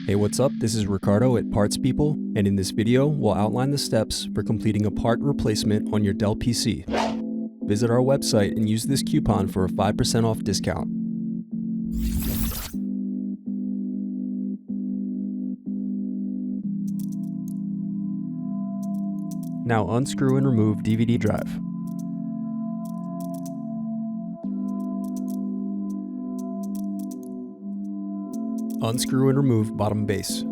Hey, what's up? This is Ricardo at Parts People, and in this video, we'll outline the steps for completing a part replacement on your Dell PC. Visit our website and use this coupon for a 5% off discount. Now unscrew and remove DVD drive. Unscrew and remove bottom base.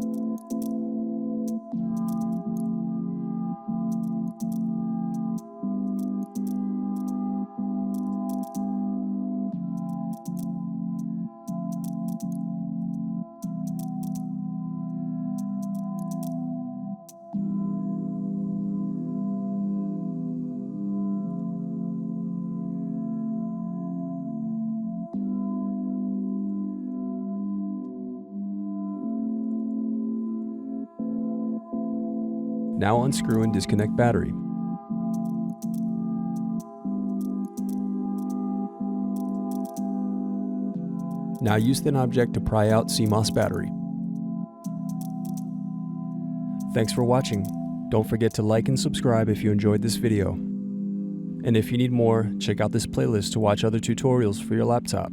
Now unscrew and disconnect battery. Now use thin object to pry out CMOS battery. Thanks for watching. Don't forget to like and subscribe if you enjoyed this video. And if you need more, check out this playlist to watch other tutorials for your laptop.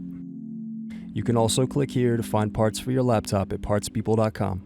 You can also click here to find parts for your laptop at partspeople.com.